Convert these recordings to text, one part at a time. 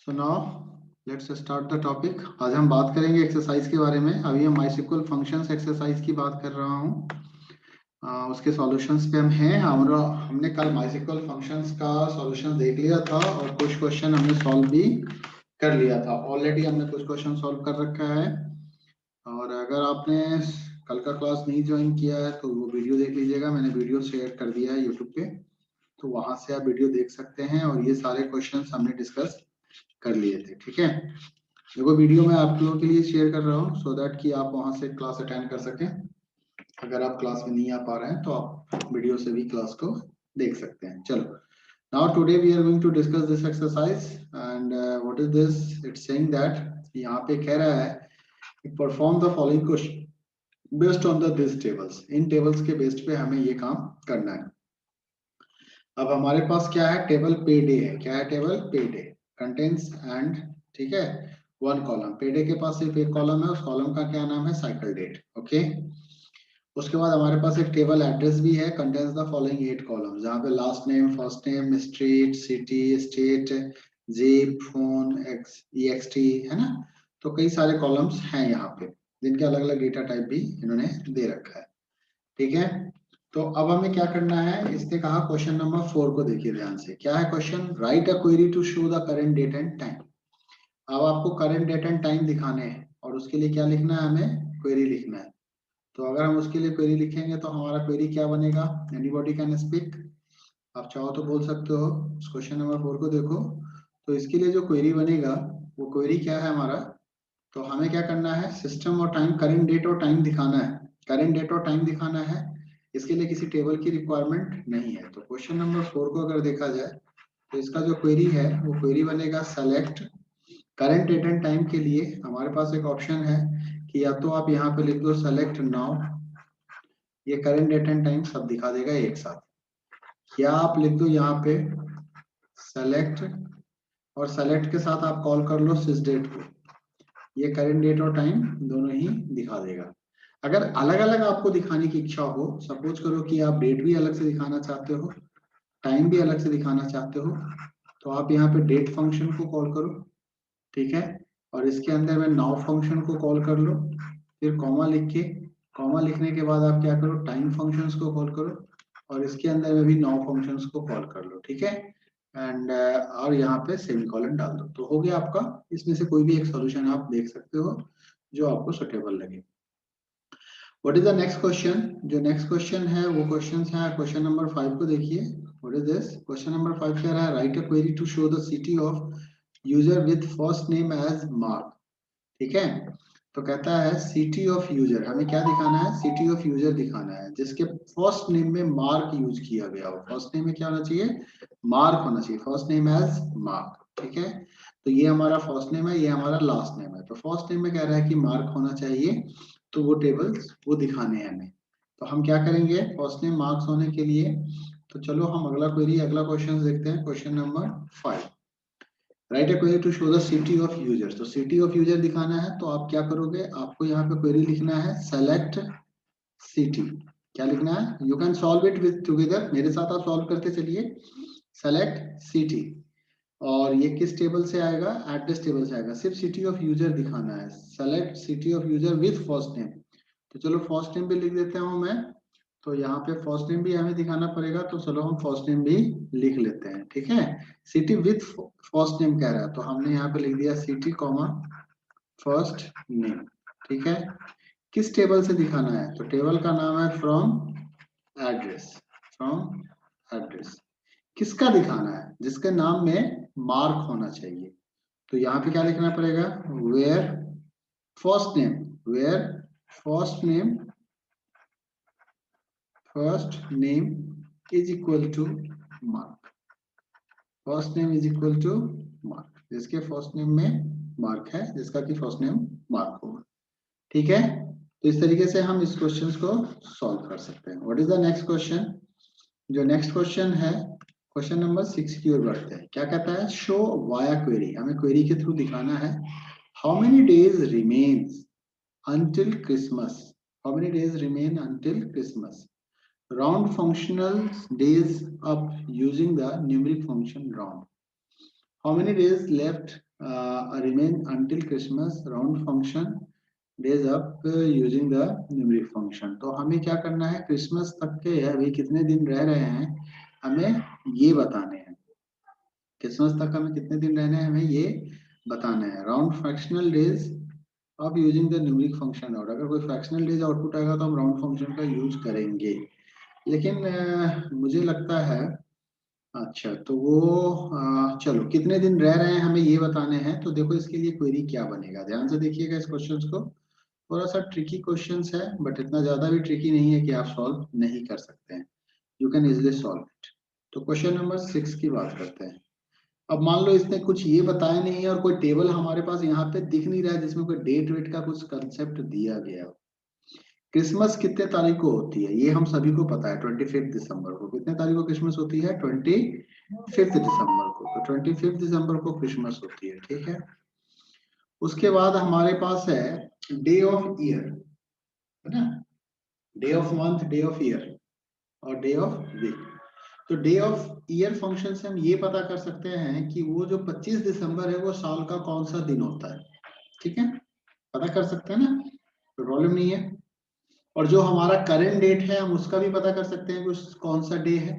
So now let's start the topic. आज हम बात करेंगे एक्सरसाइज के बारे में। अभी हम माइस्क्ल फंक्शंस एक्सरसाइज की बात कर रहा हूँ। उसके सॉल्यूशंस पे हम हैं। हमने कल माइस्क्ल फंक्शंस का सॉल्यूशन देख लिया था और कुछ क्वेश्चन हमने सॉल्व भी कर लिया था। ऑलरेडी हमने कुछ क्वेश्चन सॉल्व कर रखा है और अगर आपने कल का क्लास नहीं ज्वाइन किया है तो वो वीडियो देख लीजिएगा। मैंने वीडियो शेयर कर दिया है यूट्यूब पे, तो वहां से आप वीडियो देख सकते हैं और ये सारे क्वेश्चंस हमने डिस्कस कर लिए थे। ठीक है, देखो वीडियो मैं आप लोगों के लिए शेयर कर रहा हूँ सो दैट कि आप वहां से क्लास अटेंड कर सकें। अगर आप क्लास में नहीं आ पा रहे हैं तो आप वीडियो से भी क्लास को देख सकते हैं। चलो, now today we are going to discuss this exercise and what is this, it's saying that यहाँ पे कह रहा है कि perform the following question based on the this tables. इन टेबल्स के बेस्ड पे हमें ये काम करना है। अब हमारे पास क्या है, टेबल पे डे है। क्या है टेबल पे डे, कंटेंट्स एंड, ठीक है, वन कॉलम। पे डे के पास सिर्फ एक कॉलम है, उस कॉलम का क्या नाम है, साइकिल डेट। ओके, उसके बाद हमारे पास एक टेबल एड्रेस भी है, कंटेंट्स द फॉलोइंग 8 कॉलम्स, जहाँ पे last name, first name, street, city, state, zip, phone, एक्सटी, है ना। तो कई सारे कॉलम्स हैं यहाँ पे जिनके अलग अलग डेटा टाइप भी इन्होंने दे रखा है। ठीक है, तो अब हमें क्या करना है, इसने कहा क्वेश्चन नंबर 4 को देखिए ध्यान से। क्या है question, write a query to show the current date and time. अब आपको करंट डेट एंड टाइम दिखाने हैं और उसके लिए क्या लिखना है, हमें क्वेरी लिखना है। तो अगर हम उसके लिए क्वेरी लिखेंगे तो हमारा क्वेरी क्या बनेगा, एनीबॉडी कैन स्पीक, आप चाहो तो बोल सकते हो। क्वेश्चन नंबर 4 को देखो, तो इसके लिए जो क्वेरी बनेगा वो क्वेरी क्या है हमारा, तो हमें क्या करना है, सिस्टम और टाइम, करंट डेट और टाइम दिखाना है। करंट डेट और टाइम दिखाना है, इसके लिए किसी टेबल की रिक्वायरमेंट नहीं है। तो क्वेश्चन नंबर 4 को अगर देखा जाए तो इसका जो क्वेरी है वो क्वेरी बनेगा select current date and time. के लिए हमारे पास एक ऑप्शन है कि या तो आप यहाँ पे लिख दो सेलेक्ट नाउ, ये करंट डेट एंड टाइम सब दिखा देगा एक साथ, या आप लिख दो यहाँ पे सेलेक्ट और सेलेक्ट के साथ आप कॉल कर लो सिस डेट को, ये करंट डेट और टाइम दोनों ही दिखा देगा। अगर अलग अलग आपको दिखाने की इच्छा हो, सपोज करो कि आप डेट भी अलग से दिखाना चाहते हो, टाइम भी अलग से दिखाना चाहते हो, तो आप यहाँ पे डेट फंक्शन को कॉल करो, ठीक है, और इसके अंदर में नाउ फंक्शन को कॉल कर लो, फिर कॉमा लिख के, कॉमा लिखने के बाद आप क्या करो, टाइम फंक्शंस को कॉल करो और इसके अंदर में भी नाउ फंक्शंस को कॉल कर लो, ठीक है, एंड और यहाँ पे सेमीकोलन डाल दो। तो हो गया आपका, इसमें से कोई भी एक सॉल्यूशन आप देख सकते हो जो आपको सुटेबल लगे। What is the next question, जो नेक्स्ट क्वेश्चन है वो क्वेश्चन है क्वेश्चन नंबर 5 को देखिए। What is this, question number 5 कह रहा है write a query to show the city of user with first name as Mark. ठीक है, तो कहता है सिटी ऑफ यूजर, हमें क्या दिखाना है, सिटी ऑफ यूजर दिखाना है जिसके फर्स्ट नेम में मार्क यूज किया गया हो। फर्स्ट नेम में क्या होना चाहिए, मार्क होना चाहिए, फर्स्ट नेम एज मार्क। ठीक है, तो ये हमारा फर्स्ट नेम है, ये हमारा लास्ट नेम है। तो फर्स्ट नेम में कह रहा है कि मार्क होना चाहिए, तो वो टेबल्स वो दिखाने हैं हमें। तो हम क्या करेंगे, फर्स्ट नेम मार्क्स होने के लिए, तो चलो हम अगला क्वेरी, अगला क्वेश्चन देखते हैं, question number 5। Write a query to show the city of user. तो सिटी ऑफ यूजर दिखाना है तो आप क्या करोगे, आपको यहाँ पे क्वेरी लिखना है सेलेक्ट सिटी। क्या लिखना है, you can solve it with together, मेरे साथ आप सॉल्व करते चलिए। सेलेक्ट सिटी, और ये किस टेबल से आएगा, एड्रेस टेबल से आएगा। सिर्फ सिटी ऑफ यूजर दिखाना है, select city of user with first name. तो चलो फर्स्ट नेम भी लिख देता हूँ मैं, तो यहाँ पे फर्स्ट नेम भी हमें दिखाना पड़ेगा, तो चलो हम फर्स्ट नेम भी लिख लेते हैं। ठीक है, सिटी विथ फर्स्ट नेम कह रहा है तो हमने यहाँ पे लिख दिया सिटी कॉमा फर्स्ट नेम। ठीक है, किस टेबल से दिखाना है, तो टेबल का नाम है फ्रॉम एड्रेस, फ्रॉम एड्रेस। किसका दिखाना है, जिसके नाम में मार्क होना चाहिए। तो यहाँ पे क्या लिखना पड़ेगा, where first name, where first name, first name is equal to Mark, first name is equal to Mark, जिसके फर्स्ट नेम में मार्क है, जिसका कि फर्स्ट नेम मार्क होगा। ठीक है, तो इस तरीके से हम इस क्वेश्चन को सॉल्व कर सकते हैं। What is the next question, जो नेक्स्ट क्वेश्चन है क्वेश्चन नंबर 6 की ओर बढ़ते हैं। क्या कहता है, शो वाया क्वेरी, हमें क्वेरी के थ्रू दिखाना है how many days remains until Christmas, how many days remain until Christmas, round functional days up using the numeric function round, how many days left remain until Christmas round function days up using the numeric function. तो हमें क्या करना है, Christmas तक के अभी कितने दिन रह रहे हैं हमें ये बताने हैं। क्रिसमस तक हमें कितने दिन रहने हैं हमें ये बताना है। Round fractional days of using the numeric function out, अगर कोई फ्रैक्शनल डेज आउटपुट आएगा तो हम राउंड फंक्शन का यूज करेंगे। लेकिन मुझे लगता है अच्छा तो वो चलो कितने दिन रह रहे हैं हमें ये बताने हैं। तो देखो इसके लिए क्वेरी क्या बनेगा, ध्यान से देखिएगा इस क्वेश्चन को। थोड़ा सा ट्रिकी क्वेश्चन है बट इतना ज्यादा भी ट्रिकी नहीं है कि आप सॉल्व नहीं कर सकते हैं, you can easily solve it. तो क्वेश्चन नंबर 6 की बात करते हैं। अब मान लो इसने कुछ ये बताया नहीं है और कोई टेबल हमारे पास यहाँ पे दिख नहीं रहा है जिसमें कोई डेट वेट का कुछ कंसेप्ट दिया गया हो। क्रिसमस कितने तारीख को होती है ये हम सभी को पता है, 25 दिसंबर को। कितने तारीख को क्रिसमस होती है, 25 दिसंबर को। तो 25 दिसंबर को क्रिसमस होती है, ठीक है। उसके बाद हमारे पास है डे ऑफ ईयर, है ना, day of month, day of year और डे ऑफ वीक। तो डे ऑफ ईयर फंक्शन से हम ये पता कर सकते हैं कि वो जो 25 दिसंबर है वो साल का कौन सा दिन होता है, ठीक है, पता कर सकते हैं ना, तो प्रॉब्लम नहीं है। और जो हमारा करेंट डेट है हम उसका भी पता कर सकते हैं कि कौन सा डे है।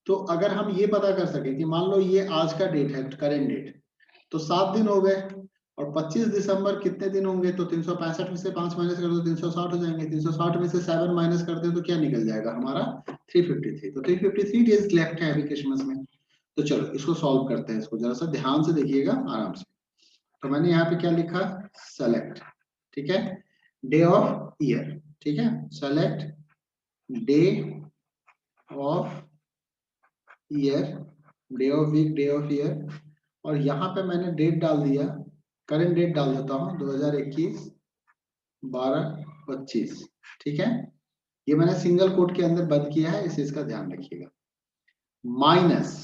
तो अगर हम ये पता कर सके कि मान लो ये आज का डेट है, करेंट डेट, तो 7 दिन हो गए। और 25 दिसंबर कितने दिन होंगे, तो 365 में से 5 माइनस कर दो 360 हो जाएंगे। 360 में से 7 माइनस कर दे तो क्या निकल जाएगा हमारा 353। तो 353 डेज लेफ्ट है अभी क्रिसमस में। तो चलो इसको सॉल्व करते हैं, इसको जरा सा ध्यान से देखिएगा आराम से। तो मैंने यहाँ पे क्या लिखा, सेलेक्ट, ठीक है, डे ऑफ ईयर, ठीक है, select day of year, day of week, day of year. और यहाँ पे मैंने डेट डाल दिया, करंट डेट डाल देता हूँ 2021 12/25, ठीक है। ये मैंने सिंगल कोट के अंदर बंद किया है, इस चीज का ध्यान रखिएगा। माइनस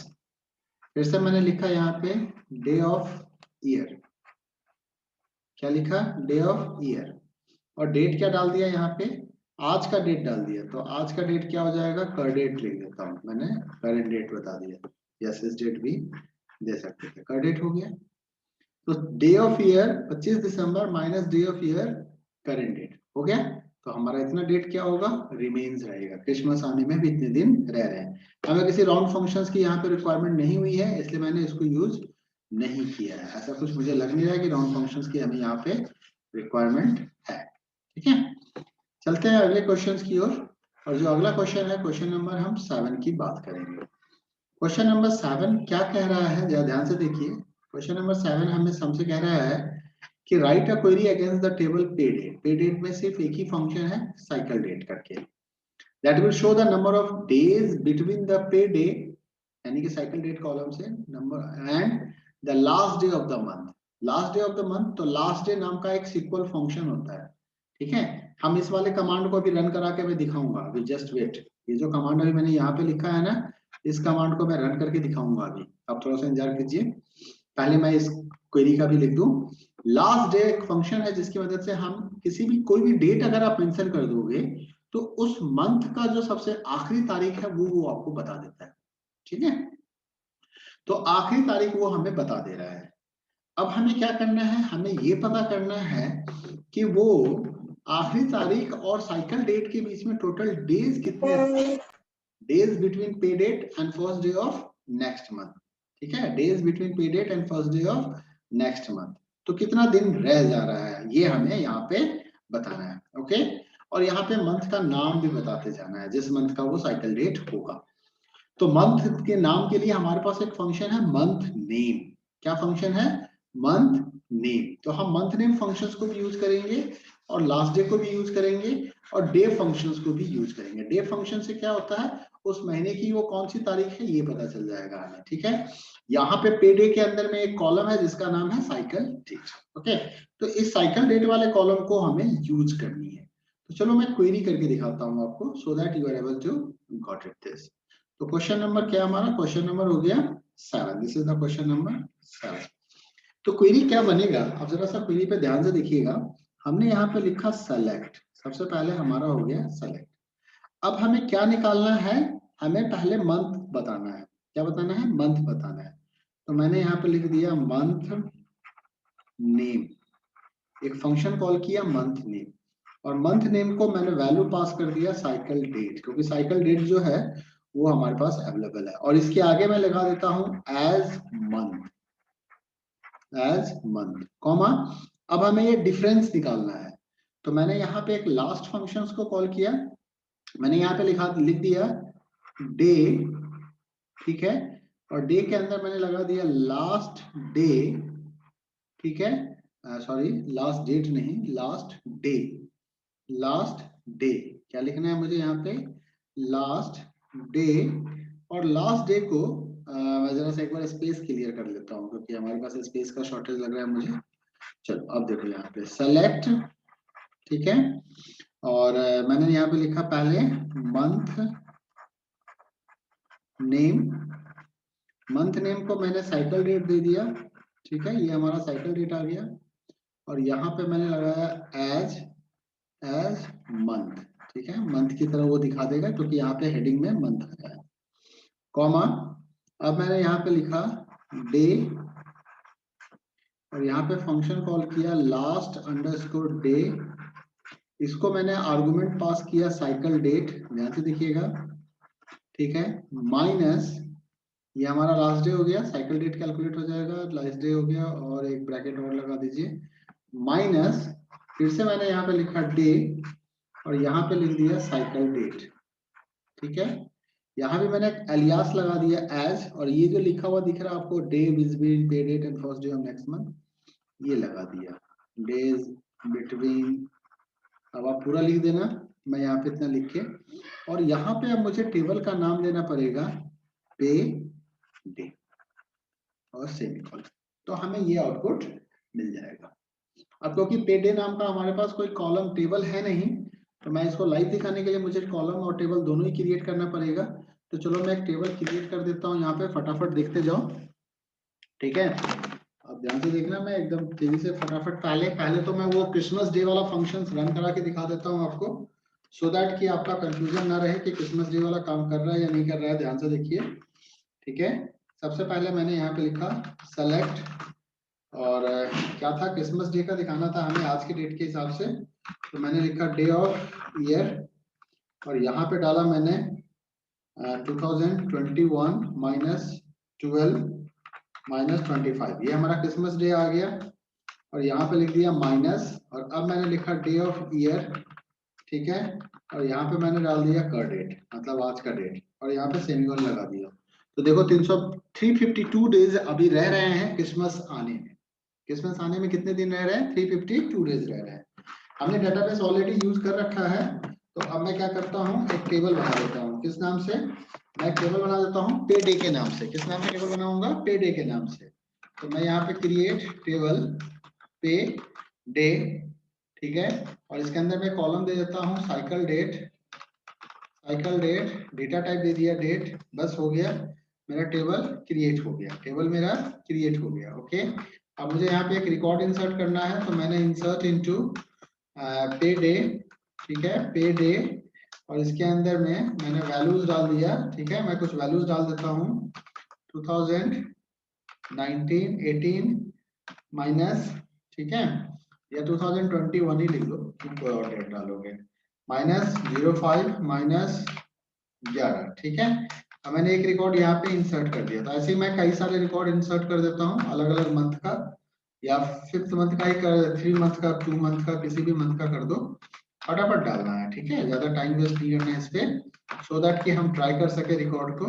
फिर से मैंने लिखा यहाँ पे डे ऑफ ईयर, क्या लिखा, डे ऑफ ईयर। और डेट क्या डाल दिया यहाँ पे, आज का डेट डाल दिया। तो आज का डेट क्या हो जाएगा, कर डेट लिख देता हूँ मैंने, करंट डेट बता दिया, यस इस डेट भी दे सकते थे, कर डेट हो गया। तो डे ऑफ ईयर 25 दिसंबर minus day of year current date हो गया। तो हमारा इतना डेट क्या होगा, रिमेन्स रहेगा। क्रिसमस आने में भी इतने दिन रह रहे हैं। हमें किसी राउंड फंक्शंस की यहाँ पे रिक्वायरमेंट नहीं हुई है, इसलिए मैंने इसको यूज नहीं किया है। ऐसा कुछ मुझे लग नहीं रहा है कि राउंड फंक्शंस की हमें यहाँ पे रिक्वायरमेंट है, ठीक है। चलते हैं अगले क्वेश्चन की ओर। और जो अगला क्वेश्चन है, क्वेश्चन नंबर हम 7 की बात करेंगे। क्वेश्चन नंबर 7 क्या कह रहा है, जरा ध्यान से देखिए। क्वेश्चन नंबर 7 हमें हमसे कह रहा है कि right a query against the table पे डेट। पे डेट में सिर्फ एक ही फंक्शन है, साइकिल डेट करके, that will show the number of days between the pay day, यानी कि साइकिल डेट कॉलम से number, and the last day of the month. Last day of the month, तो last day नाम का एक sequel function होता है, ठीक है। हम इस वाले कमांड को अभी रन करा के मैं दिखाऊंगा, अभी जस्ट वेट। ये जो कमांड अभी मैंने यहाँ पे लिखा है ना, इस कमांड को मैं रन करके दिखाऊंगा अभी, आप थोड़ा सा इंतजार कीजिए। पहले मैं इस क्वेरी का भी लिख दूं। लास्ट डे एक फंक्शन है जिसकी मदद से हम किसी भी कोई भी डेट अगर आप मेंशन कर दोगे तो उस मंथ का जो सबसे आखिरी तारीख है वो आपको बता देता है, ठीक है। तो आखिरी तारीख वो हमें बता दे रहा है। अब हमें क्या करना है, हमें ये पता करना है कि वो आखिरी तारीख और साइकिल डेट के बीच में टोटल डेज कितने, days between pay date and first day of next month, ठीक है, days between pay date and first day of next month. तो कितना दिन रह जा रहा है ये हमें यहाँ पे बताना है, ओके। और यहाँ पे मंथ का नाम भी बताते जाना है, जिस मंथ का वो साइकिल डेट होगा। तो मंथ के नाम के लिए हमारे पास एक फंक्शन है मंथ नेम। क्या फंक्शन है, मंथ नेम। तो हम मंथ नेम फंक्शंस को भी यूज करेंगे और लास्ट डे को भी यूज करेंगे और डे फंक्शंस को भी यूज करेंगे। डे फंक्शन से क्या होता है, उस महीने की वो कौन सी तारीख है ये पता चल जाएगा हमें, ठीक है। यहाँ पे पे डे के अंदर में एक कॉलम है जिसका नाम है साइकिल डेट, ओके। तो इस साइकिल डेट वाले कॉलम को हमें यूज करनी है। तो चलो मैं क्वेरी करके दिखाता हूँ आपको, so that you are able to got it this. तो क्वेश्चन नंबर क्या हमारा, क्वेश्चन नंबर हो गया 7, this is the question number 7। तो क्वेरी क्या बनेगा, अब जरा सा क्वेरी पे ध्यान से देखिएगा। हमने यहाँ पे लिखा सेलेक्ट, सबसे पहले हमारा हो गया सेलेक्ट। अब हमें क्या निकालना है, हमें पहले मंथ बताना है। क्या बताना है, मंथ बताना है। तो मैंने यहाँ पे लिख दिया मंथ नेम, एक फंक्शन कॉल किया मंथ नेम, और मंथ नेम को मैंने वैल्यू पास कर दिया साइकिल डेट, क्योंकि साइकिल डेट जो है वो हमारे पास अवेलेबल है। और इसके आगे मैं लगा देता हूं as month, as month comma. अब हमें ये डिफरेंस निकालना है, तो मैंने यहाँ पे एक लास्ट फंक्शंस को कॉल किया, मैंने यहाँ पे लिख दिया डे, ठीक है, और डे के अंदर मैंने लगा दिया लास्ट डे, ठीक है, सॉरी लास्ट डेट नहीं, लास्ट डे, लास्ट डे क्या लिखना है मुझे यहाँ पे, लास्ट डे। और लास्ट डे को मैं जरा सा एक बार स्पेस क्लियर कर लेता हूँ, क्योंकि हमारे पास स्पेस का शॉर्टेज लग रहा है मुझे। चलो अब देखो यहाँ पे सेलेक्ट, ठीक है, और मैंने यहाँ पे लिखा पहले मंथ नेम, मंथ नेम को मैंने साइकिल डेट दे दिया, ठीक है, ये हमारा साइकिल डेट आ गया, और यहाँ पे मैंने लगाया एज मंथ, ठीक है, मंथ की तरह वो दिखा देगा क्योंकि यहाँ पे हेडिंग में मंथ आया है, कॉमा। अब मैंने यहाँ पे लिखा डे, और यहाँ पे फंक्शन कॉल किया लास्ट अंडरस्कोर डे, इसको मैंने आर्गुमेंट पास किया साइकिल डेट, ध्यान से देखिएगा, ठीक है, माइनस ये हमारा लास्ट डे हो गया, साइकिल डेट कैलकुलेट हो जाएगा, लास्ट डे हो गया, और एक ब्रैकेट और लगा दीजिए, माइनस फिर से मैंने यहाँ पे लिखा डे, और यहाँ पे लिख दिया साइकिल डेट, ठीक है, यहाँ भी मैंने एलियास लगा दिया एज, और ये जो लिखा हुआ दिख रहा है आपको day between pay date and first day of next month, ये लगा दिया डेज बिटवीन, अब आप पूरा लिख देना, मैं यहाँ पे इतना लिख के, और यहाँ पे अब मुझे टेबल का नाम देना पड़ेगा पे डे और सेमीकोलन, तो हमें ये आउटपुट मिल जाएगा। अब क्योंकि पे डे नाम का हमारे पास कोई कॉलम टेबल है नहीं, तो मैं इसको लाइव दिखाने के लिए मुझे कॉलम और टेबल दोनों ही क्रिएट करना पड़ेगा, तो चलो मैं एक टेबल क्रिएट कर देता हूँ यहाँ पे, फटाफट देखते जाओ, ठीक है, अब ध्यान से देखना, मैं एकदम तेजी से फटाफट पहले तो मैं वो क्रिसमस डे वाला फंक्शन रन करा के दिखा देता हूँ आपको, सो दैट कि आपका कंफ्यूजन ना रहे कि क्रिसमस डे वाला काम कर रहा है या नहीं कर रहा है, ध्यान से देखिए, ठीक है। सबसे पहले मैंने यहाँ पे लिखा सेलेक्ट, और क्या था, क्रिसमस डे का दिखाना था हमें आज के डेट के हिसाब से, तो मैंने लिखा डे ऑफ ईयर, और यहाँ पे डाला मैंने 2021 माइनस 12 माइनस 25, ये हमारा क्रिसमस डे आ गया, और यहाँ पे लिख दिया माइनस, और अब मैंने लिखा डे ऑफ ईयर, ठीक है, और यहाँ पे मैंने डाल दिया कर डेट, मतलब आज का डेट, और यहाँ पे सेमीकोलन लगा दिया। तो देखो 352 डेज अभी रह रहे हैं क्रिसमस आने में, क्रिसमस आने में कितने दिन रह रहे हैं, 352 डेज रह रहे हैं। हमने डेटाबेस ऑलरेडी यूज कर रखा है, तो अब मैं क्या करता हूँ, एक टेबल बना देता हूँ, किस नाम से, मैं एक टेबल बना देता हूँ पे डे के नाम से, किस नाम से टेबल बनाऊंगा, पे डे के नाम से, तो मैं यहाँ पे क्रिएट टेबल पे डे, ठीक है, और इसके अंदर मैं कॉलम दे देता हूँ cycle date, cycle date, data type दे दिया डेट, बस हो गया, मेरा टेबल क्रिएट हो गया, टेबल मेरा क्रिएट हो गया, ओके। अब मुझे यहाँ पे एक रिकॉर्ड इंसर्ट करना है, तो मैंने इंसर्ट इनटू पे डे, ठीक है, पे डे, और इसके अंदर में मैंने वैल्यूज डाल दिया, ठीक है, मैं कुछ वैल्यूज डाल देता हूँ, 2019 18 माइनस, ठीक है, या 2021 ही लिख दो, कोई और डेट डालोगे, माइनस 05 माइनस 11, ठीक है। अब मैंने एक रिकॉर्ड यहाँ पे इंसर्ट कर दिया, तो ऐसे ही मैं कई सारे रिकॉर्ड इंसर्ट कर देता हूँ अलग अलग मंथ का, या 5th मंथ का ही कर, 3 मंथ का, 2 मंथ का, किसी भी मंथ का कर दो, फटाफट डालना है, ठीक है, ज्यादा टाइम वेस्ट नहीं करना है इस पे, सो दैट कि हम ट्राई कर सके रिकॉर्ड को।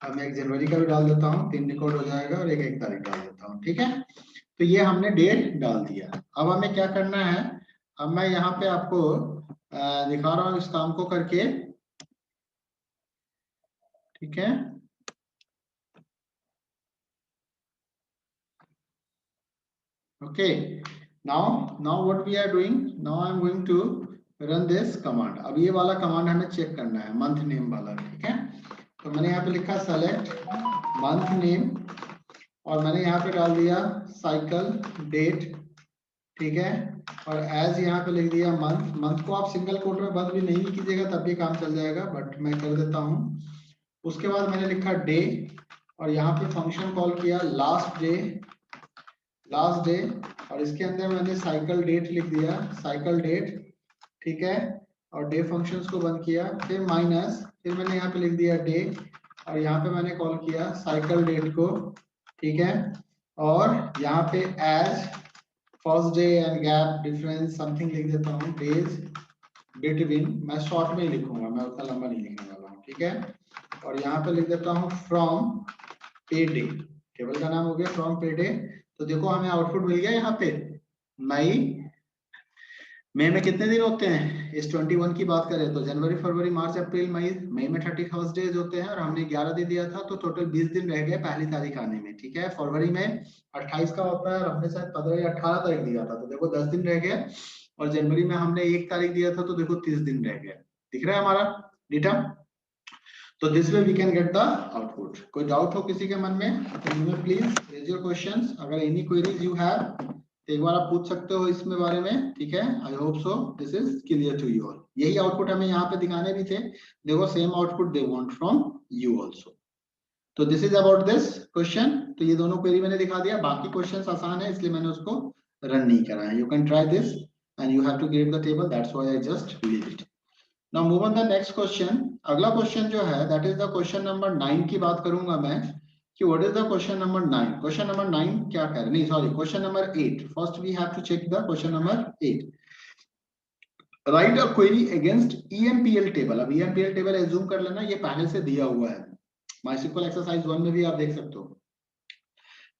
अब मैं 1 जनवरी का भी डाल देता हूँ, 3 रिकॉर्ड हो जाएगा, और एक तारीख डाल देता हूँ, ठीक है। तो ये हमने डेट डाल दिया, अब हमें क्या करना है, अब मैं यहाँ पे आपको दिखा रहा हूँ इस काम को करके, ठीक है, okay, now what we are doing, now I am going to run this command। अब ये वाला कमांड हमें चेक करना है, मंथ नेम वाला, ठीक है, तो मैंने यहाँ पे लिखा सेलेक्ट मंथ नेम, और मैंने यहाँ पे डाल दिया साइकिल डेट, ठीक है, और एज यहाँ पे लिख दिया मंथ, मंथ को आप सिंगल कोट में बंद भी नहीं कीजिएगा तब भी काम चल जाएगा, बट मैं कर देता हूँ। उसके बाद मैंने लिखा डे, और यहाँ पे फंक्शन कॉल किया लास्ट डे और इसके अंदर मैंने साइकिल डेट लिख दिया, साइकिल डेट, ठीक है, और डे फंक्शंस को बंद किया, फिर माइनस, फिर मैंने यहाँ पे लिख दिया डे और यहाँ पे मैंने कॉल किया साइकिल डेट को, ठीक है, और यहाँ पे as first day and gap difference something लिख देता हूँ, डेज बिटवीन, मैं शॉर्ट में ही लिखूंगा, मैं उतना लंबा नहीं लिखने वाला हूँ, ठीक है, और यहाँ पे लिख देता हूँ फ्रॉम पे डे, टेबल का नाम हो गया फ्रॉम पे डे। तो देखो हमें आउटपुट मिल गया यहाँ पे, मई में कितने दिन होते हैं, इस 21 की बात करें तो जनवरी फरवरी मार्च अप्रैल मई में 31 डेज होते हैं और हमने 11 दिन दिया था तो टोटल 20 दिन रह गए पहली तारीख आने में, ठीक है, फरवरी में 28 का होता है और हमने शायद 15 या 18 तारीख दिया था तो देखो 10 दिन रह गए, और जनवरी में हमने 1 तारीख दिया था तो देखो 30 दिन रह गए, दिख रहा है हमारा डेटा। तो this way we can get the output. कोई डाउट हो किसी के मन में तो प्लीज रेज योर क्वेश्चंस, अगर एनी क्वेरीज यू हैव एक बार आप पूछ सकते हो इसमें बारे में, ठीक है, I hope so this is clear to you all. यही आउटपुट हमें यहाँ पे दिखाने भी थे, देखो same output they want from you also. तो this is about this question, तो ये दोनों क्वेरी मैंने दिखा दिया, बाकी क्वेश्चंस आसान है इसलिए मैंने उसको रन नहीं करा है। You can try this and you have to give the table, that's why I just leave it. Now move on the next question. अगला क्वेश्चन जो है that is the question number 9 की बात करूंगा मैं कि what is the question number 9। Question number 9 क्या कह रहे, नहीं sorry, question number 8। First we have to check the question number 8। Write a query against EMPL table. अब ईएमपीएल टेबल एज्यूम कर लेना ये पहले से दिया हुआ है, माइस्क्ल एक्सरसाइज 1 में भी आप देख सकते हो।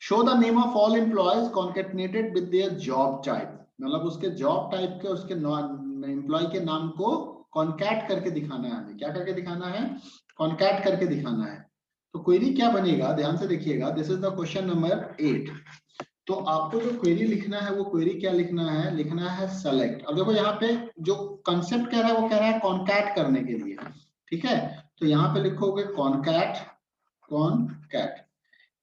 Show the name of all employees concatenated with their job type, मतलब उसके जॉब टाइप के उसके एम्प्लॉय के नाम को कॉन्कैट करके दिखाना है हमें। क्या करके दिखाना है, कॉन्कैट करके दिखाना है। तो क्वेरी क्या बनेगा, ध्यान से देखिएगा, this is the question number 8। तो आपको जो क्वेरी लिखना है वो क्वेरी क्या लिखना है, लिखना है सेलेक्ट। अब देखो यहाँ पे जो कंसेप्ट कह रहा है वो कह रहा है कॉन्कैट करने के लिए, ठीक है, तो यहाँ पे लिखोगे कॉन्कैट, कॉन्कैट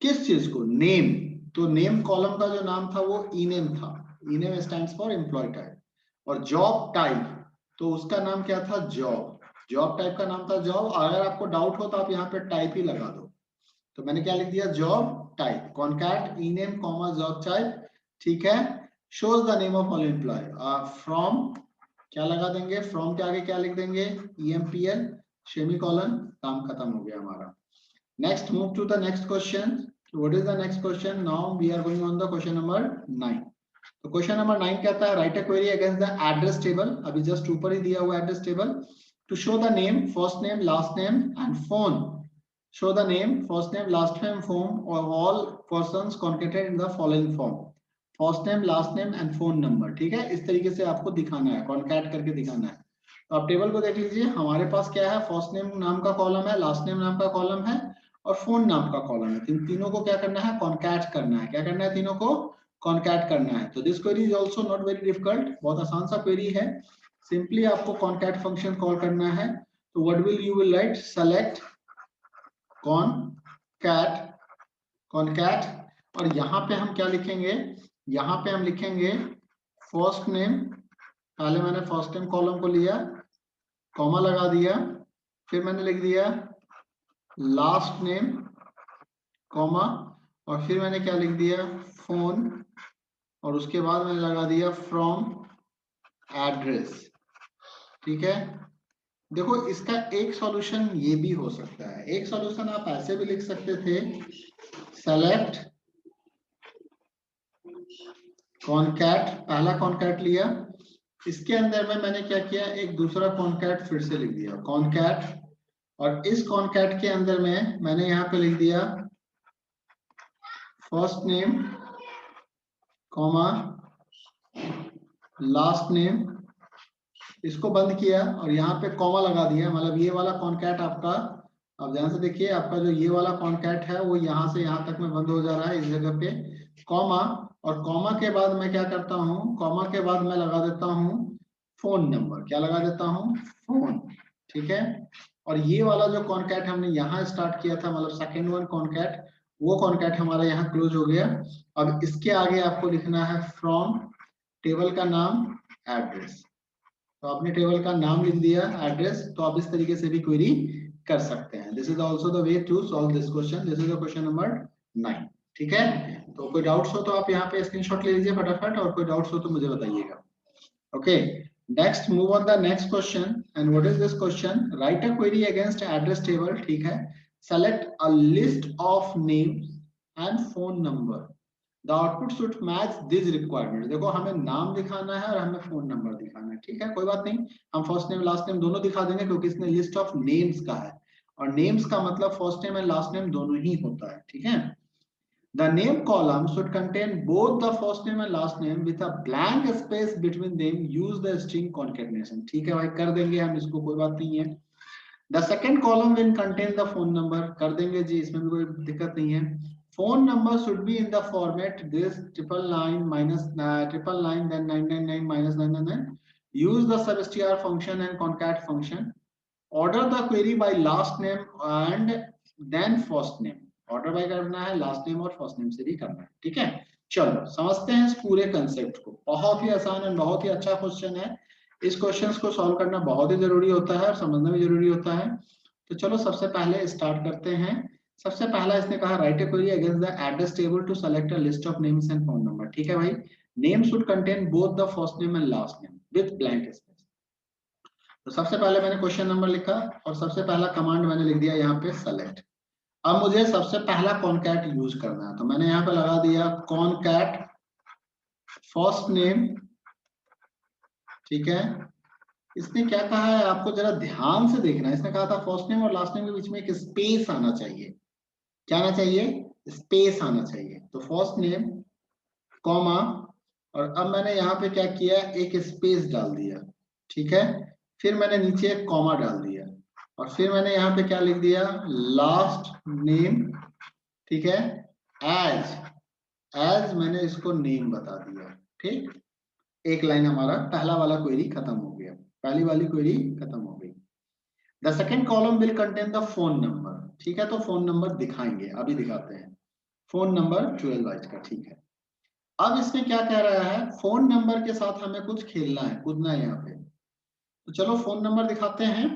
किस चीज को, नेम। तो नेम कॉलम का जो नाम था वो ई-नेम था, ई-नेम स्टैंड्स फॉर एम्प्लॉय टाइप, और जॉब टाइप तो उसका नाम क्या था, जॉब, जॉब टाइप का नाम था जॉब। अगर आपको डाउट हो तो आप यहाँ पे टाइप ही लगा दो, तो मैंने क्या लिख दिया, job type, concat ename comma job type, ठीक है, shows the name of all employee from, क्या लगा देंगे, फ्रॉम के आगे क्या लिख देंगे, ईएमपीएल सेमीकोलन, काम खत्म हो गया हमारा। Next move to the next question. What is the next question? Now we are going on the question number 9. तो क्वेश्चन नंबर 9 कहता है write a query against the address table. अभी जस्ट ऊपर ही दिया हुआ address table. To show the name, first name, last name and phone. Show the name, first name, last name, phone और all persons concatenated in the following form, first name, last name and phone number, ठीक है, इस तरीके से आपको दिखाना है, concat करके दिखाना है। तो आप टेबल को देख लीजिए, हमारे पास क्या है, फर्स्ट नेम नाम का कॉलम है, लास्ट नेम नाम का कॉलम है और फोन नाम का कॉलम है। तीनों को क्या करना है, कॉन्कैट करना है। क्या करना है, तीनों को कॉन्कैट करना है। तो this query is also not very difficult, बहुत आसान सा क्वेरी है। सिंपली आपको कॉन्कैट फंक्शन कॉल करना है। तो what will you will write, select concat, concat, और यहाँ पे हम क्या लिखेंगे, यहाँ पे हम लिखेंगे फर्स्ट नेम, पहले मैंने फर्स्ट नेम कॉलम को लिया, कॉमा लगा दिया, फिर मैंने लिख दिया लास्ट नेम, कॉमा, और फिर मैंने क्या लिख दिया, फोन, और उसके बाद मैंने लगा दिया फ्रॉम एड्रेस, ठीक है। देखो इसका एक सॉल्यूशन ये भी हो सकता है, एक सॉल्यूशन आप ऐसे भी लिख सकते थे, सेलेक्ट कॉन्कैट, पहला कॉन्कैट लिया, इसके अंदर में मैंने क्या किया, एक दूसरा कॉन्कैट फिर से लिख दिया, कॉन्कैट, और इस कॉन्कैट के अंदर में मैंने यहाँ पे लिख दिया first name, comma, last name, इसको बंद किया और यहाँ पे कॉमा लगा दिया, मतलब ये वाला कॉन्कैट आपका, अब ध्यान से देखिए, आपका जो ये वाला कॉन्कैट है वो यहाँ से यहाँ तक में बंद हो जा रहा है, इस जगह पे कॉमा, और कॉमा के बाद मैं क्या करता हूँ, कॉमा के बाद मैं लगा देता हूँ फोन नंबर, क्या लगा देता हूँ, फोन, ठीक है। और ये वाला जो कॉन्कैट हमने यहाँ स्टार्ट किया था, मतलब सेकेंड वन कॉन्कैट, वो कॉन्कैट हमारा यहाँ क्लोज हो गया। अब इसके आगे आपको लिखना है फ्रॉम टेबल का नाम, एड्रेस, तो आपने टेबल का नाम लिख दिया, एड्रेस, तो आप इस तरीके से भी क्वेरी कर सकते हैं। This is also the way to solve this question. This is the question number 9। ठीक है, तो कोई डाउट्स हो तो आप यहाँ पे स्क्रीनशॉट ले लीजिए फटाफट, और कोई डाउट्स हो तो मुझे बताइएगा। Okay, next move on the next question. And what is this question? Write a query against address table. ठीक है, select a list of names and phone number. The output should match this requirement. देखो हमें नाम दिखाना है और हमें phone number दिखाना है। ठीक है, कोई बात नहीं, हम फर्स्ट नेम लास्ट नेम दोनों दिखा देंगे क्योंकि इसने लिस्ट ऑफ नेम्स का है, और नेम्स का मतलब first name and last name दोनों ही होता है। ठीक है, the name column should contain both the first name and last name with a blank space between them. Use the string concatenation. ठीक है भाई, कर देंगे हम इसको, कोई बात नहीं है। The second column will contain the phone number. कर देंगे जी, इसमें भी कोई दिक्कत नहीं है। Phone number should be in the format this triple line minus triple line then 999 minus 999. Use the substr function and concat function. Order the query by last name and then first name. Order by करना है, last name और first name से भी करना है। ठीक है, चलो समझते हैं इस पूरे कंसेप्ट को। बहुत ही आसान और बहुत ही अच्छा क्वेश्चन है। इस क्वेश्चंस को सॉल्व करना बहुत ही जरूरी होता है और समझना भी जरूरी होता है। तो चलो सबसे पहले स्टार्ट करते हैं। सबसे पहला इसने कहा write a query against the address table to select a list of names and phone number. ठीक है भाई, name should contain both the first name and last name with blank space. तो सबसे पहले मैंने क्वेश्चन नंबर लिखा और सबसे पहला कमांड मैंने लिख दिया यहाँ पे सेलेक्ट। अब मुझे सबसे पहला कॉनकैट यूज करना है, तो मैंने यहाँ पे लगा दिया कॉनकैट फर्स्ट नेम। ठीक है, इसने क्या कहा है आपको जरा ध्यान से देखना है। इसने कहा था फर्स्ट नेम और लास्ट नेम के बीच में एक स्पेस आना चाहिए। क्या आना चाहिए? स्पेस आना चाहिए। तो फर्स्ट नेम कॉमा, और अब मैंने यहाँ पे क्या किया, एक स्पेस डाल दिया। ठीक है, फिर मैंने नीचे एक कॉमा डाल दिया और फिर मैंने यहाँ पे क्या लिख दिया, लास्ट नेम। ठीक है, एज मैंने इसको नेम बता दिया। ठीक, एक लाइन हमारा पहला वाला क्वेरी खत्म हो गया, पहली वाली क्वेरी खत्म हो गई। The second column will contain the phone number. ठीक है, तो फोन नंबर दिखाएंगे, अभी दिखाते हैं। फोन नंबर 12 बाइट का। ठीक है, अब इसमें क्या कह रहा है, फोन नंबर के साथ हमें कुछ खेलना है, कूदना है यहाँ पे। तो चलो फोन नंबर दिखाते हैं।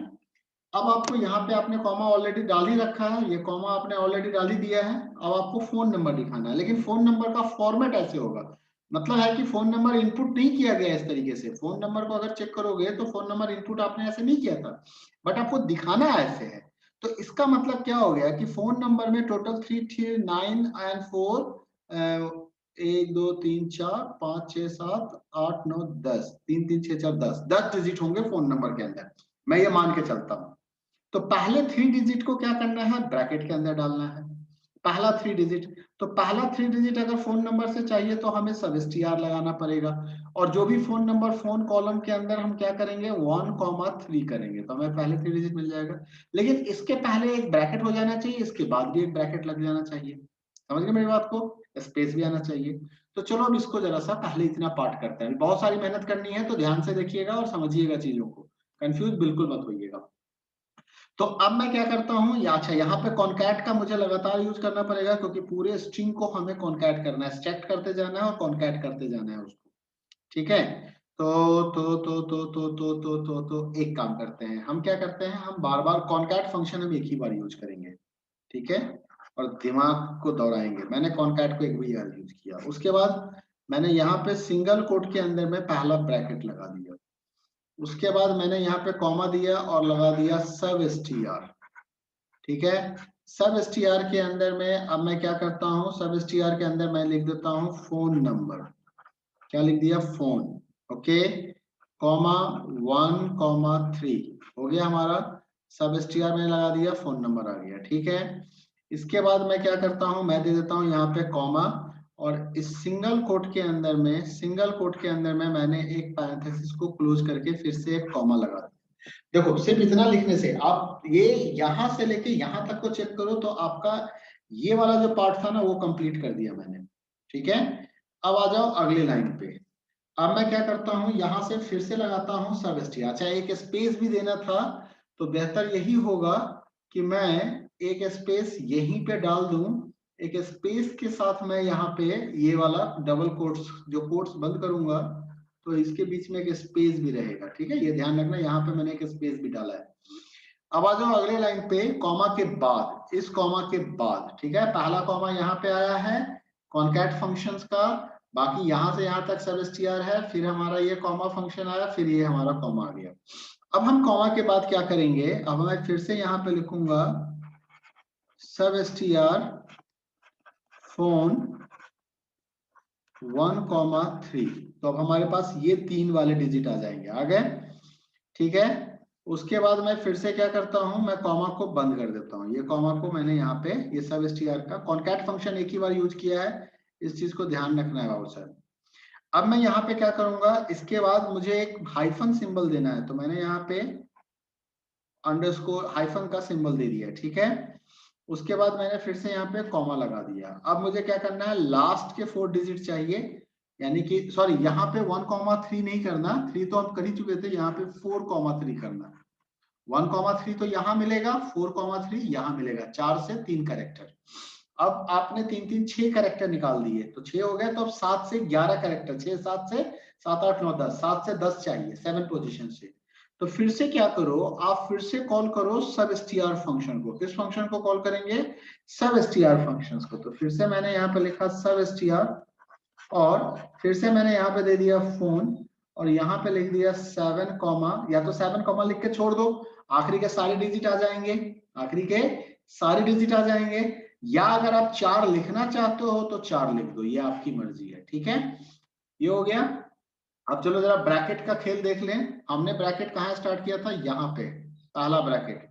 अब आपको यहाँ पे आपने कॉमा ऑलरेडी डाल ही रखा है, ये कॉमा आपने ऑलरेडी डाल ही दिया है। अब आपको फोन नंबर दिखाना है, लेकिन फोन नंबर का फॉर्मेट ऐसे होगा, मतलब है कि फोन नंबर इनपुट नहीं किया गया इस तरीके से। फोन नंबर को अगर चेक करोगे तो फोन नंबर इनपुट आपने ऐसे नहीं किया था, बट आपको दिखाना ऐसे है। तो इसका मतलब क्या हो गया कि फोन नंबर में टोटल 3 3 9 एंड 4 1 2 3 4 5 6 7 8 9 10 3 3 6 4 10 डिजिट होंगे फोन नंबर के अंदर, मैं ये मान के चलता हूँ। तो पहले 3 डिजिट को क्या करना है, ब्रैकेट के अंदर डालना है, पहला 3 डिजिट। तो पहला 3 डिजिट अगर फोन नंबर से चाहिए तो हमें सब str लगाना पड़ेगा, और जो भी फोन नंबर फोन कॉलम के अंदर हम क्या करेंगे 1,3 करेंगे, तो हमें पहले 3 डिजिट मिल जाएगा। लेकिन इसके पहले एक ब्रैकेट हो जाना चाहिए, इसके बाद भी एक ब्रैकेट लग जाना चाहिए। समझ गए मेरी बात को? स्पेस भी आना चाहिए। तो चलो अब इसको जरा सा पहले इतना पार्ट करते हैं, बहुत सारी मेहनत करनी है, तो ध्यान से देखिएगा और समझिएगा चीजों को, कंफ्यूज बिल्कुल मत होइएगा। तो अब मैं क्या करता हूं, अच्छा यहाँ पे कॉनकैट का मुझे लगातार यूज करना पड़ेगा क्योंकि पूरे स्ट्रिंग को हमें कॉनकैट करना है, स्ट्रैक्ट करते जाना है और कॉनकैट करते जाना है उसको। ठीक है, तो एक काम करते हैं, हम क्या करते हैं, हम बार बार कॉनकैट फंक्शन हम एक ही बार यूज करेंगे। ठीक है, और दिमाग को दौड़ाएंगे। मैंने कॉनकैट को एक भी बार यूज किया, उसके बाद मैंने यहाँ पे सिंगल कोट के अंदर में पहला ब्रैकेट लगा दिया, उसके बाद मैंने यहाँ पे कॉमा दिया और लगा दिया सब str। ठीक है, सब str के अंदर में अब मैं क्या करता हूँ, सब str के अंदर मैं लिख देता हूँ फोन नंबर। क्या लिख दिया, फोन। ओके, कॉमा 1,3 हो गया हमारा, सब str में लगा दिया, फोन नंबर आ गया। ठीक है, इसके बाद मैं क्या करता हूँ, मैं दे देता हूँ यहाँ पे कॉमा, और इस सिंगल कोट के अंदर में, सिंगल कोट के अंदर में मैंने एक पैरेंथेसिस को क्लोज करके फिर से एक कॉमा लगा दिया। देखो सिर्फ इतना लिखने से, आप ये यहां से लेके यहां तक को चेक करो तो आपका ये वाला जो पार्ट था ना वो कंप्लीट कर दिया मैंने। ठीक है, अब आ जाओ अगली लाइन पे। अब मैं क्या करता हूं, यहां से फिर से लगाता हूं सब str। अच्छा एक स्पेस भी देना था, तो बेहतर यही होगा कि मैं एक स्पेस यहीं पे डाल दूं, एक स्पेस के साथ मैं यहाँ पे ये वाला डबल कोट्स, जो कोट्स बंद करूंगा तो इसके बीच में एक स्पेस भी रहेगा। ठीक है, ये ध्यान रखना, यहाँ पे मैंने एक स्पेस भी डाला है। अब आ जाओ अगले लाइन पे, कॉमा के बाद, इस कॉमा के बाद, ठीक है, पहला कॉमा यहाँ पे आया है कॉनकैट फंक्शंस का, बाकी यहाँ से यहाँ तक सब str है, फिर हमारा ये कॉमा फंक्शन आया, फिर ये हमारा कॉमा आ गया। अब हम कॉमा के बाद क्या करेंगे, अब मैं फिर से यहाँ पे लिखूंगा सब str फोन 1,3, तो अब हमारे पास ये 3 वाले डिजिट आ जाएंगे, आ गए, ठीक है। उसके बाद मैं फिर से क्या करता हूं, मैं कॉमा को बंद कर देता हूं, ये कॉमा को मैंने यहाँ पे, ये सब str का कॉनकैट फंक्शन एक ही बार यूज किया है, इस चीज को ध्यान रखना है बाबू साहब। अब मैं यहाँ पे क्या करूंगा, इसके बाद मुझे एक हाइफन सिंबल देना है, तो मैंने यहाँ पे अंडरस्कोर हाइफन का सिंबल दे दिया, ठीक है। उसके बाद मैंने फिर से यहाँ पे कॉमा लगा दिया। अब मुझे क्या करना है, लास्ट के 4 डिजिट चाहिए, यानी कि सॉरी यहाँ पे 1,3 नहीं करना, 3 तो हम कर ही चुके थे, यहाँ पे 4,3 करना। 1,3 तो यहाँ मिलेगा, 4,3 यहाँ मिलेगा, 4 से 3 कैरेक्टर। अब आपने 3 3 6 कैरेक्टर निकाल दिए, तो 6 हो गए, तो अब 7 से 11 कैरेक्टर, 6 7 से 7 8 9 10, 7 से 10 चाहिए 7 पोजीशन से। तो फिर से क्या करो, आप फिर से कॉल करो सब str फंक्शन को। किस फंक्शन को कॉल करेंगे, सब str फंक्शंस को। तो फिर से मैंने यहाँ पे लिखा सब str, और फिर से मैंने यहाँ पे दे दिया फोन, और यहाँ पे लिख दिया 7 कॉमा, या तो 7 कॉमा लिख के छोड़ दो, आखिरी के सारे डिजिट आ जाएंगे, आखिरी के सारे डिजिट आ जाएंगे, या अगर आप 4 लिखना चाहते हो तो 4 लिख दो, ये आपकी मर्जी है, ठीक है। ये हो गया। अब चलो जरा ब्रैकेट का खेल देख लें। हमने ब्रैकेट कहाँ स्टार्ट किया था, यहाँ पे पहला ब्रैकेट,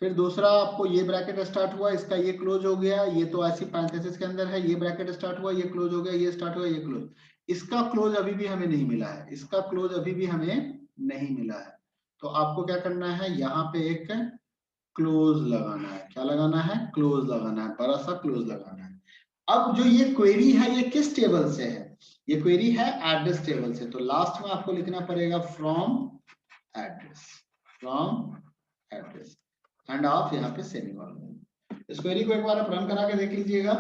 फिर दूसरा आपको ये ब्रैकेट स्टार्ट हुआ, इसका ये क्लोज हो गया, ये तो ऐसी पैरेंथेसिस के अंदर है, ये ब्रैकेट स्टार्ट हुआ, ये क्लोज हो गया, ये स्टार्ट हुआ, ये क्लोज। इसका क्लोज अभी भी हमें नहीं मिला है, इसका क्लोज अभी भी हमें नहीं मिला है। तो आपको क्या करना है, यहाँ पे एक क्लोज लगाना है। क्या लगाना है, क्लोज लगाना है, बड़ा सा क्लोज लगाना है। अब जो ये क्वेरी है, ये किस टेबल से है, ये क्वेरी है एड्रेस टेबल से, तो लास्ट में आपको लिखना पड़ेगा from address, from address, and आप यहाँ पे सेमीकोलन। इस क्वेरी को एक बार आप रन करा के देख लीजिएगा,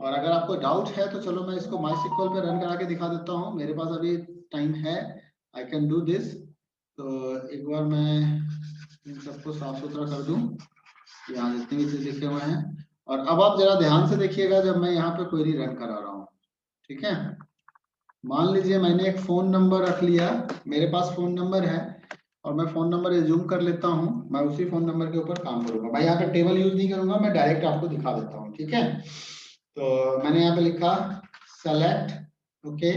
और अगर आपको डाउट है तो चलो मैं इसको MySQL पे रन करा के दिखा देता हूँ, मेरे पास अभी टाइम है, आई कैन डू दिस। तो एक बार मैं इन सबको साफ सुथरा कर दूं, यहाँ जितने भी चीज लिखे हुए हैं, और अब आप जरा ध्यान से देखिएगा जब मैं यहाँ पे क्वेरी रन करा रहा हूँ, ठीक है। मान लीजिए मैंने एक फोन नंबर रख लिया, मेरे पास फोन नंबर है, और मैं फोन नंबर एज्यूम कर लेता हूं, मैं उसी फोन नंबर के ऊपर काम करूंगा। भाई यहाँ पे टेबल यूज नहीं करूंगा, मैं डायरेक्ट आपको दिखा देता हूँ, ठीक है। तो मैंने यहाँ पे लिखा सेलेक्ट, ओके,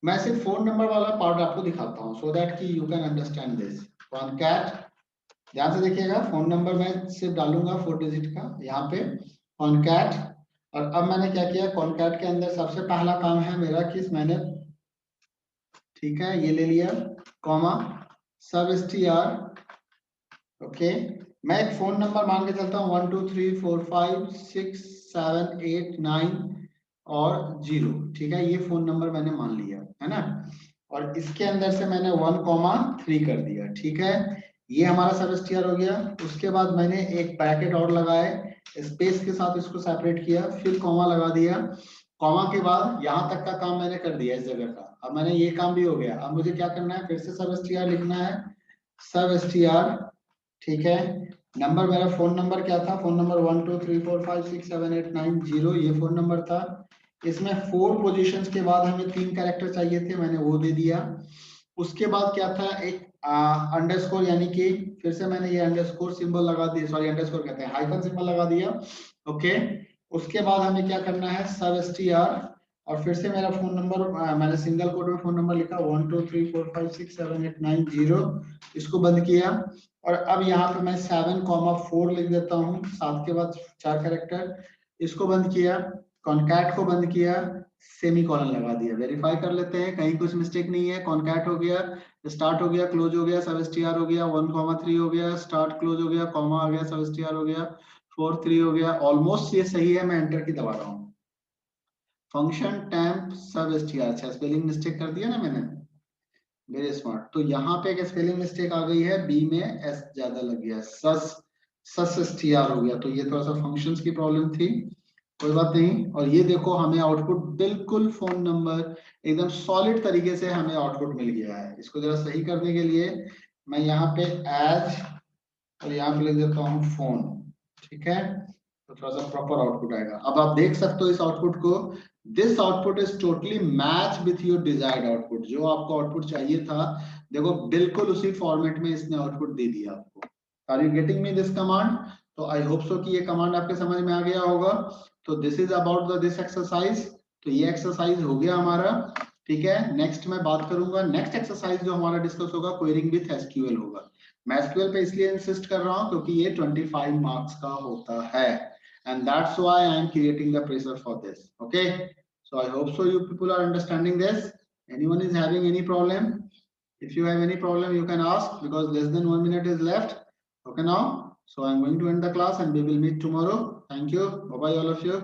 मैं सिर्फ फोन नंबर वाला पार्ट आपको दिखाता हूँ सो दैट कि you can understand this. Concat, ध्यान से देखिएगा, फोन नंबर मैं सिर्फ डालूंगा 4 डिजिट का यहाँ पे, कॉन्कैट। और अब मैंने क्या किया, कॉन्कैट के अंदर सबसे पहला काम है मेरा कि मैंने, ठीक है, ये ले लिया कॉमा सब str, ओके, मैं एक फोन नंबर मान के चलता हूँ 1 2 3 4 5 6 7 8 9 और 0, ठीक है, ये फोन नंबर मैंने मान लिया है ना, और इसके अंदर से मैंने 1,3 कर दिया, ठीक है, ये हमारा सब str हो गया। उसके बाद मैंने एक ब्रैकेट और लगाए, स्पेस के साथ इसको सेपरेट किया, फिर कॉमा लगा दिया, कॉमा के बाद यहाँ तक का काम मैंने कर दिया इस जगह का। अब मैंने ये काम भी हो गया, अब मुझे क्या करना है, फिर से सब str लिखना है, सब str, ठीक है। नंबर मेरा फोन नंबर क्या था, फोन नंबर 1 2 3 4 5 6 7 8 9 0, ये फोन नंबर था। इसमें 4 पोजीशंस के बाद हमें 3 कैरेक्टर चाहिए थे, मैंने वो दे दिया। उसके बाद क्या था, एक अंडरस्कोर, यानी कि फिर से मैंने ये अंडरस्कोर सिंबल लगा दिया, सॉरी अंडरस्कोर कहते हैं, हाइफन सिंबल लगा दिया, ओके। उसके बाद हमें क्या करना है, सब str, और फिर से मेरा फोन नंबर, मैंने सिंगल कोड में फोन नंबर लिखा 1 2 3 4 5 6 7 8 9 0, इसको बंद किया। और अब यहाँ पे मैं 7,4 लिख देता हूँ, 7 के बाद 4 कैरेक्टर, इसको बंद किया, कॉन्कैट को बंद किया, सेमीकोलन लगा दिया। वेरीफाई कर लेते हैं कहीं कुछ मिस्टेक नहीं है। कॉन्कैट हो गया, स्टार्ट हो गया, क्लोज हो गया, सब str हो गया, 1,3 हो गया, स्टार्ट क्लोज हो गया, कॉमा आ गया, सब str हो गया, 4 3 हो गया, ऑलमोस्ट ये सही है, मैं एंटर की दबा रहा हूँ। फंक्शन टेम्प सब str, अच्छा स्पेलिंग मिस्टेक कर दिया ना मैंने, वेरी स्मार्ट। तो यहाँ पे एक स्पेलिंग मिस्टेक आ गई है, बी में एस ज्यादा लग गया, सस str हो गया, तो ये थोड़ा सा फंक्शंस की प्रॉब्लम थी, कोई बात नहीं। और ये देखो हमें आउटपुट बिल्कुल फोन नंबर एकदम सॉलिड तरीके से हमें आउटपुट मिल गया है। इसको जरा सही करने के लिए मैं यहाँ पे एज और यहाँ पे लिख देता हूँ फोन, ठीक है, तो थोड़ा सा प्रॉपर आउटपुट आएगा। अब आप देख सकते हो इस आउटपुट को, this output is totally match with your desired output, जो आपको आउटपुट चाहिए था, देखो बिल्कुल उसी फॉर्मेट में इसने आउटपुट दे दिया आपको। Are you getting me this command? तो आई होप सो कि ये कमांड आपके समझ में आ गया होगा। तो this is about the this exercise. तो ये एक्सरसाइज हो गया हमारा, ठीक है। नेक्स्ट मैं बात करूंगा, नेक्स्ट एक्सरसाइज जो हमारा डिस्कस होगा क्वेरीइंग विथ एसक्यूएल होगा। मैं एसक्यूएल पे इसलिए इंसिस्ट कर रहा हूं क्योंकि ये 25 मार्क्स का होता है, and that's why I am creating the pressure for this. Okay, so I hope so you people are understanding this. Anyone is having any problem? If you have any problem, you can ask, because less than 1 minute is left. Okay now, so I'm going to end the class and we will meet tomorrow. Thank you. Bye bye all of you.